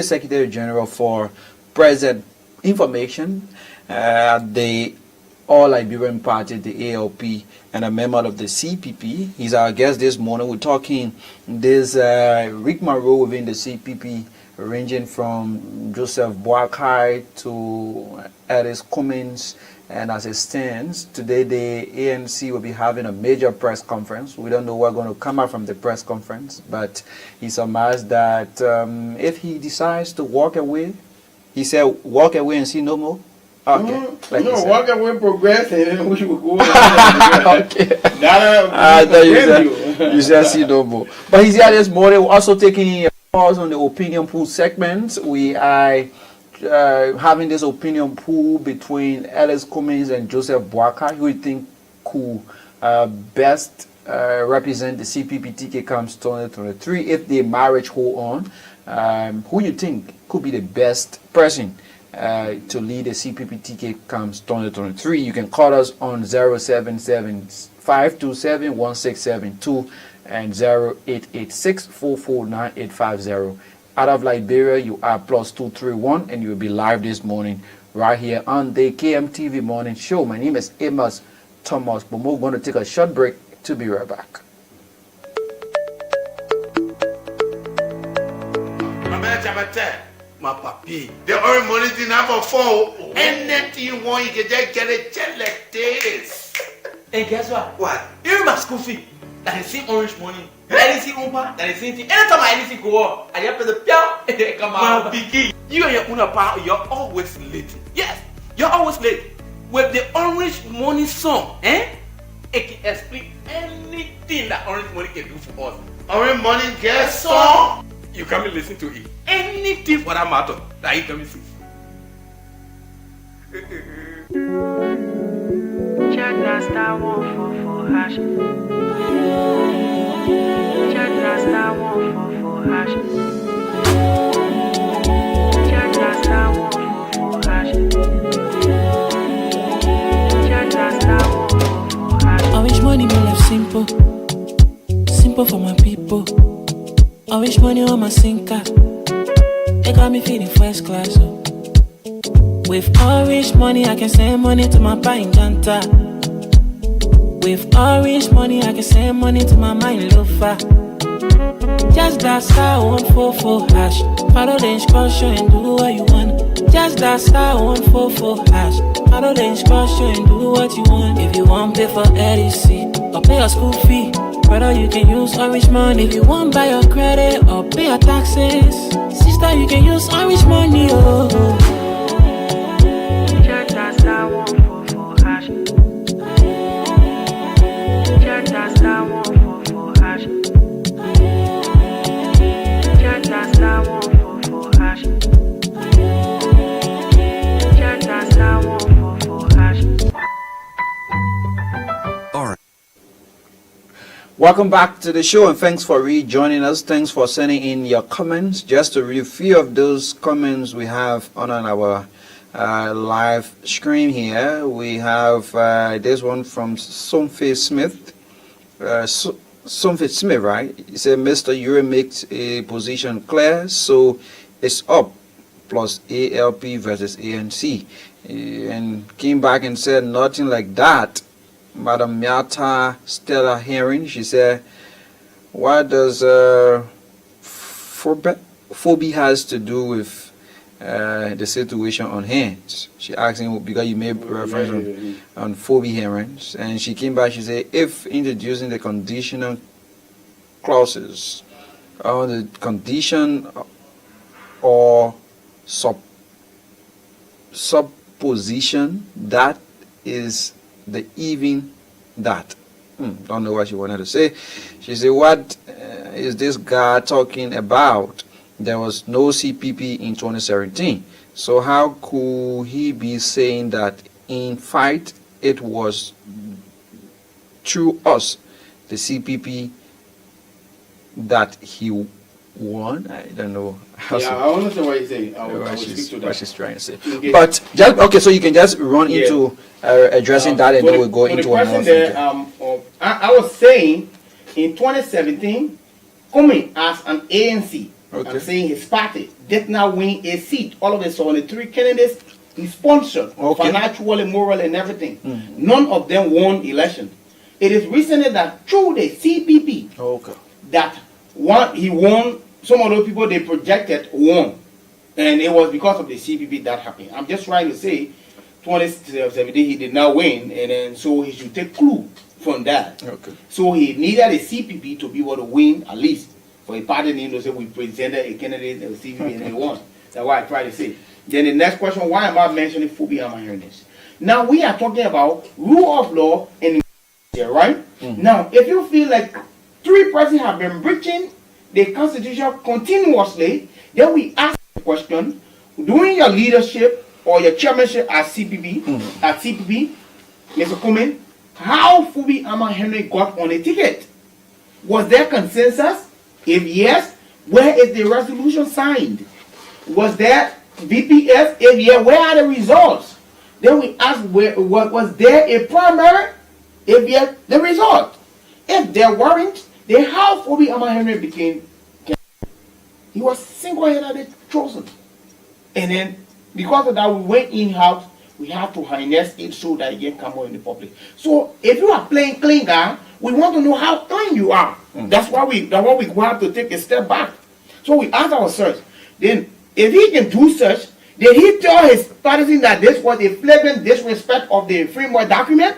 Secretary General for President Information, the All Liberian Party, the ALP, and a member of the CPP. He's our guest this morning. We're talking this rigmarole within the CPP, ranging from Joseph Boakai to Ellis Cummings. And as it stands, today the ANC will be having a major press conference. We don't know what's going to come out from the press conference, but he surmised that if he decides to walk away, he said, walk away and see no more. Okay. Walk away, progress, and then we will go. Okay. You said see no more. But he's here this morning. We're also taking a pause on the opinion pool segment. We are having this opinion pool between Ellis Cummings and Joseph Boakai, who you think could best represent the CPP ticket comes 2023 if the marriage hold on. Who you think could be the best person to lead the CPP ticket comes 2023? You can call us on 077-527-1672 and 0886-449-850. Out of Liberia, you are +231, and you will be live this morning right here on the KMTV Morning Show. My name is AMOS Thomas Momo. We're going to take a short break to be right back. My papi. The only money thing have for anything you want, you can just get a check like this. And guess what? What? Even my school fee. That is same orange money. That is same umpa. That is same thing. Anytime I see go up, I have to the piano. Come on. You and your owner power, you're always late. Yes, you're always late. With the orange money song, it can explain anything that orange money can do for us. Orange money get song. You come and listen to it. Anything for that matter that he come and see. Check that star 144 hash. Check that star 144 hash. Check that star 144 hash. Check that star 144 hash. I wish money be life simple, simple for my people. I wish money on my sinker. They got me feeling first class. Oh. With orange money, I can send money to my buying janta. With orange money, I can send money to my mind loafer. Just that star 144 hash. Follow the instruction and do what you want. Just that star 144 hash. Follow the instruction and do what you want. If you want pay for LEC or pay your school fee, brother, you can use orange money. If you want buy your credit or pay your taxes, sister, you can use orange money. Oh. Check that star 144 hash. Check that star 144 hash. Check that star 144 hash. Check that star 144 hash. Welcome back to the show, and thanks for rejoining us. Thanks for sending in your comments. Just to read a few of those comments we have on our live stream here. We have this one from Somfy Smith. Somfy Smith, right? He said, Mr. Ure makes a position clear, so it's up plus ALP versus ANC. And came back and said nothing like that. Madam Miata Stella Herring, she said, what does phobia has to do with the situation on hand? She asking because you made reference on phobia hearings, and she came back, she said, if introducing the conditional clauses on the condition or supposition that is the even that. Don't know what she wanted to say. She said, what is this guy talking about? There was no CPP in 2017. So how could he be saying that in fact it was through us, the CPP, that he won? I don't know. I understand what you're saying. I will speak to that. What she's trying to say. Okay. But just okay, so you can just run into addressing that, and then we'll go into another thing. I was saying in 2017, coming as an ANC, I'm saying his party did not win a seat. All of a sudden, the three candidates he sponsored, financially, morally, and everything. None of them won election. It is recently that through the CPP that he won. Some of those people they projected won, and it was because of the CPP that happened. I'm just trying to say, 2017 he did not win, and then so he should take clue from that. So he needed a CPP to be able to win at least for a party name to say we presented a candidate of CPP and they won. That's what I try to say. Then the next question: why am I mentioning phobia? Am I hearing this? Now we are talking about rule of law and right? Now, if you feel like three persons have been breaching the Constitution continuously, then we ask the question: during your leadership or your chairmanship at CPP, Mr. Kumin, how Fubi Ama Henry got on a ticket? Was there consensus? If yes, where is the resolution signed? Was there VPS? If yes, where are the results? Then we ask, was there a primary? If yes, the result. If there weren't, then how Fubi Ama Henry became candidate? He was single-handedly chosen. And then because of that, we went in-house. We have to harness it so that it can come out in the public. So if you are playing clean guy, we want to know how clean you are. That's why we have to take a step back. So we ask ourselves, then if he can do such, did he tell his partisans that this was a flagrant disrespect of the framework document?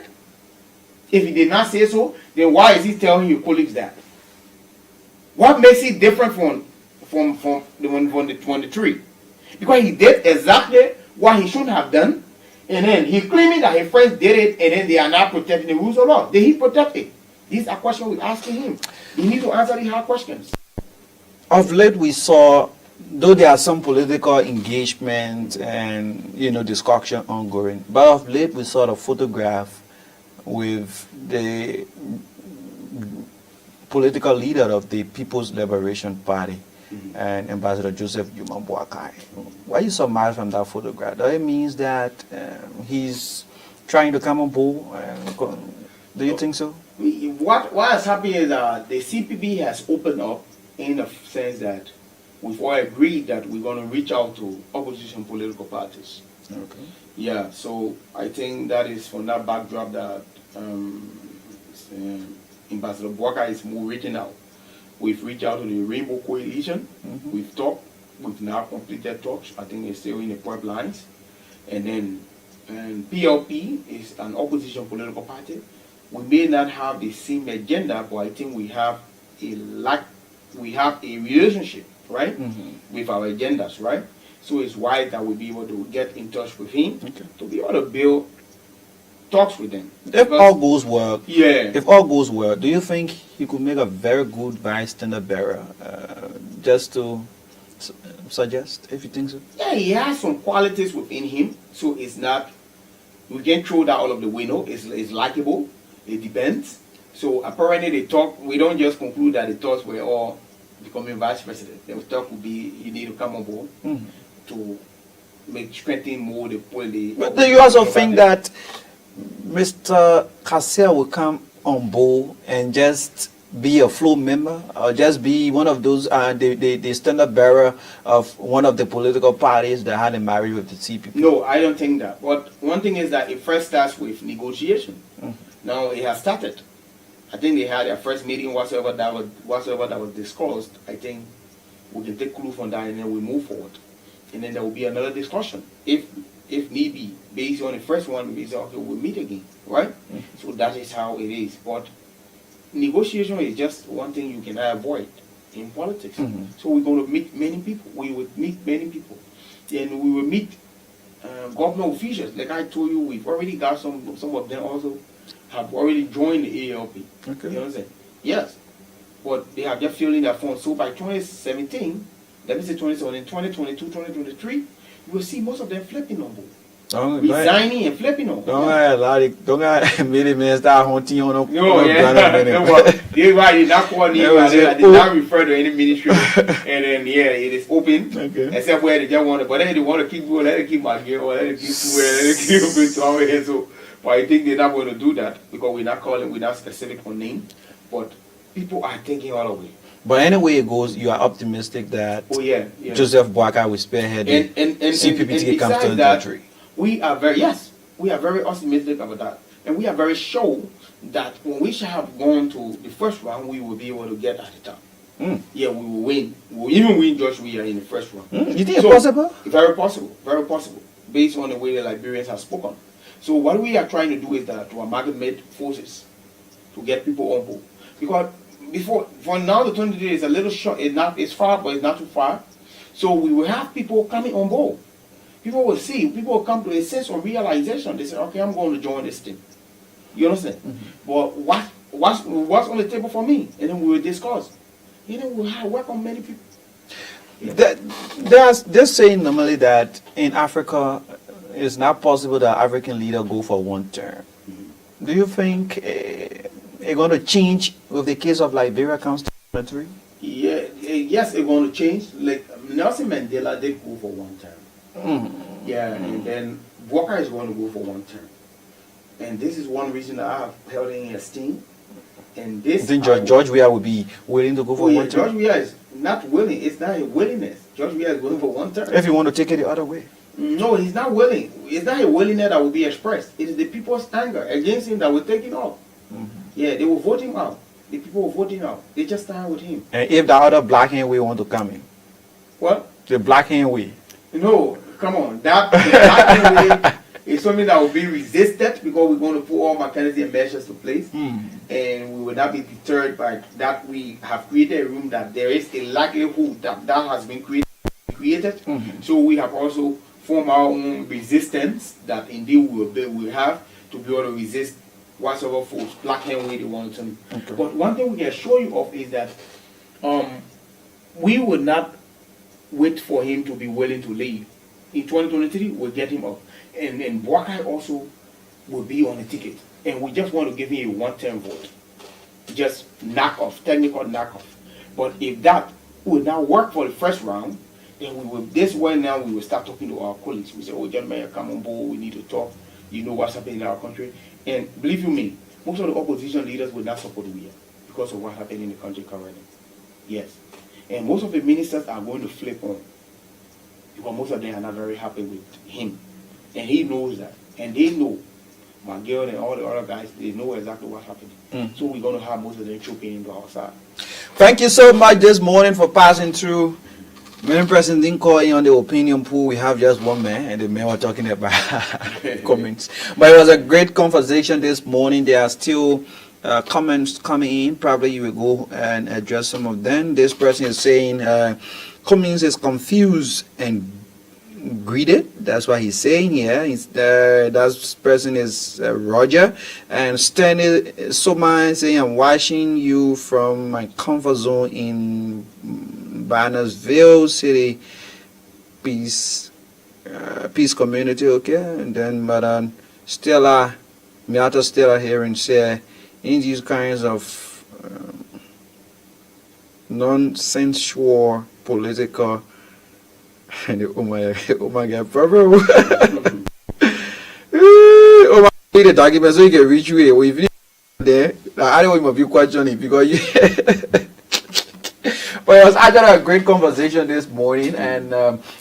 If he did not say so, then why is he telling your colleagues that? What makes it different from the 23? Because he did exactly what he should have done, and then he claiming that his friends did it, and then they are not protecting the rules of law. Did he protect it? These are questions we're asking him. You need to answer these hard questions. Of late, we saw, though there are some political engagement and discussion ongoing, but of late we saw a photograph with the political leader of the People's Liberation Party and Ambassador Joseph Boakai. Why you so mad from that photograph? That means that he's trying to come on board. Do you think so? What has happened is that the CPB has opened up in the sense that we've all agreed that we're going to reach out to opposition political parties. Okay. Yeah, so I think that is from that backdrop that Ambassador Boakai is more reaching out. We've reached out to the Rainbow Coalition. We've talked. We've now completed talks. I think it's still in the pipelines. And then PLP is an opposition political party. We may not have the same agenda, but I think we have a relationship, right, with our agendas, right? So it's why that we'll be able to get in touch with him to be able to build talks with them. If all goes well, if all goes well, do you think he could make a very good vice standard bearer? Just to suggest, if you think so. Yeah, he has some qualities within him, so it's not. We can't throw that all of the window. It's likable. It depends. So apparently they talk. We don't just conclude that the talks were all becoming vice president. The talk would be you need to come on board to strengthen more the. But do you also think that Mr. Kassia will come on board and just be a floor member, or just be one of those the standard bearer of one of the political parties that had a marriage with the CPP? No, I don't think that. But one thing is that it first starts with negotiation. Now it has started. I think they had their first meeting, whatsoever that was discussed. I think we can take clue from that and then we move forward. And then there will be another discussion. If need be, based on the first one, we say, okay, we'll meet again, right? So that is how it is. But negotiation is just one thing you can avoid in politics. So we're going to meet many people. We would meet many people. And we will meet government officials. Like I told you, we've already got some of them also have already joined the ALP. Okay. You know what I'm saying? Yes. But they have just filled in their form. So by 2017, let me say 2017, 2022, 2023, you will see most of them flipping on board. Resigning and flipping on. Don't start hunting on no, they did not call me, they did not refer to any ministry. And then it is open. Except where they just want to, but then they want to keep going, let it keep my gear, or let it keep open to our head. So but I think they're not going to do that because we're not specific on name. But people are thinking all the way. But anyway it goes, you are optimistic that Joseph Boakai will spearhead the CPP comes to the country. We are very optimistic about that. And we are very sure that when we shall have gone to the first round, we will be able to get at the top. Yeah, we will win. We will even win Joshua in the first round. You think it's possible? Very possible. Very possible. Based on the way the Liberians have spoken. So what we are trying to do is that to amalgamate forces to get people on board. Because for now the 20 days is a little short, it's far, but it's not too far. So we will have people coming on board. People will see, people will come to a sense of realization. They say, okay, I'm going to join this thing. You understand? But what's on the table for me? And then we will discuss. You know, we'll work on many people. They're saying normally that in Africa, it's not possible that African leader go for one term. Do you think it's going to change with the case of Liberia comes to 3? Yes, it's going to change. Like Nelson Mandela did go for one term. And then Walker is going to go for one term. And this is one reason that I have held in esteem. And this. Think George Weah would be willing to go for one term? George Weah is not willing. It's not a willingness. George Weah is going for one term. If you want to take it the other way. No, he's not willing. It's not a willingness that will be expressed. It is the people's anger against him that will take him out. Yeah, they will vote him out. The people will vote him out. They just stand with him. And if the other black hand way want to come in? What? The black hand way. No, come on. The black hand way is something that will be resisted because we're going to put all mechanisms and measures to place. And we will not be deterred by that. We have created a room that there is a likelihood that has been created. So we have also formed our own resistance that indeed we will have to be able to resist whatever force, black hand way they want to. But one thing we can assure you of is that we would not wait for him to be willing to leave. In 2023, we'll get him up. And Boakai also will be on the ticket. And we just want to give him a one-term vote. Just technical knock-off. But if that will not work for the first round, then we will, this way now we will start talking to our colleagues. We say, oh, gentlemen, come on board, we need to talk. You know what's happening in our country. And believe you me, most of the opposition leaders will not support we because of what happened in the country currently. Yes. And most of the ministers are going to flip on because most of them are not very happy with him. And he knows that. And they know. My girl and all the other guys, they know exactly what's happening. So we're going to have most of them trooping into our side. Thank you so much this morning for passing through. Many person didn't call in on the opinion pool. We have just one man, and the man were talking about comments. But it was a great conversation this morning. There are still comments coming in. Probably you will go and address some of them. This person is saying Cummings is confused and greeted. That's what he's saying here. That person is Roger. And Stanley Soman saying, I'm watching you from my comfort zone in Bannersville City Peace Community. Okay. And then Madam Stella, Miata Stella here and say, in these kinds of nonsensual political oh my god, problem. Oh my, the document so you can reach you if there. I don't want to be questioning because you but it was actually a great conversation this morning, and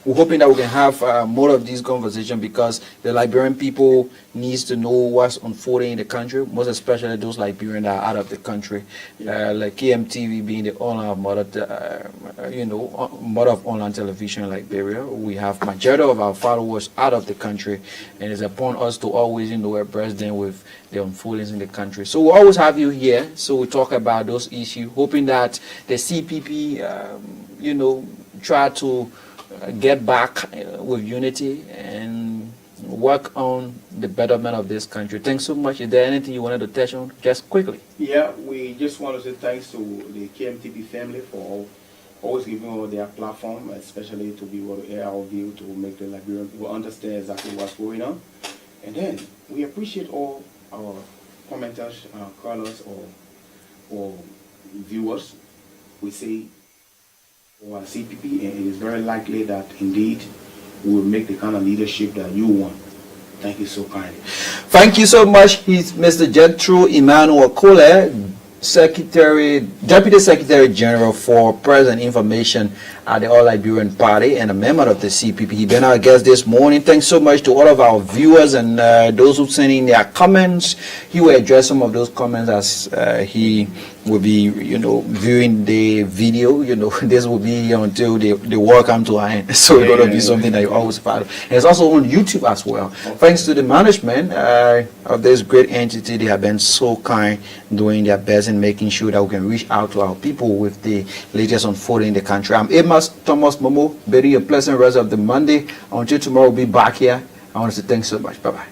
we're hoping that we can have more of these conversations because the Liberian people needs to know what's unfolding in the country, most especially those Liberians that are out of the country, like KMTV being the owner of mother of online television in Liberia. We have majority of our followers out of the country, and it's upon us to always abreast them with the unfoldings in the country. So we'll always have you here, so we talk about those issues, hoping that the CPP, try to get back with unity and work on the betterment of this country. Thanks so much. Is there anything you wanted to touch on just quickly? Yeah, we just want to say thanks to the KMTP family for always giving us their platform, especially to be able to air our view, to make the Liberian people understand exactly what's going on. And then we appreciate all our commenters, callers, or viewers. We say for our CPP, and it is very likely that indeed we will make the kind of leadership that you want. Thank you so kindly. Thank you so much. He's Mr. Jethro Emmanuel Kolleh, Deputy Secretary General for Press and Information at the All Liberian Party and a member of the CPP. He's been our guest this morning. Thanks so much to all of our viewers and those who sent in their comments. He will address some of those comments as he will be, viewing the video. This will be until the war comes to an end. So it's going to be something that you always follow. And it's also on YouTube as well. Thanks to the management of this great entity. They have been so kind, doing their best in making sure that we can reach out to our people with the latest unfolding in the country. I'm AMOS Thomas Momo. Bidding a pleasant rest of the Monday. Until tomorrow, we'll be back here. I want to say thanks so much. Bye-bye.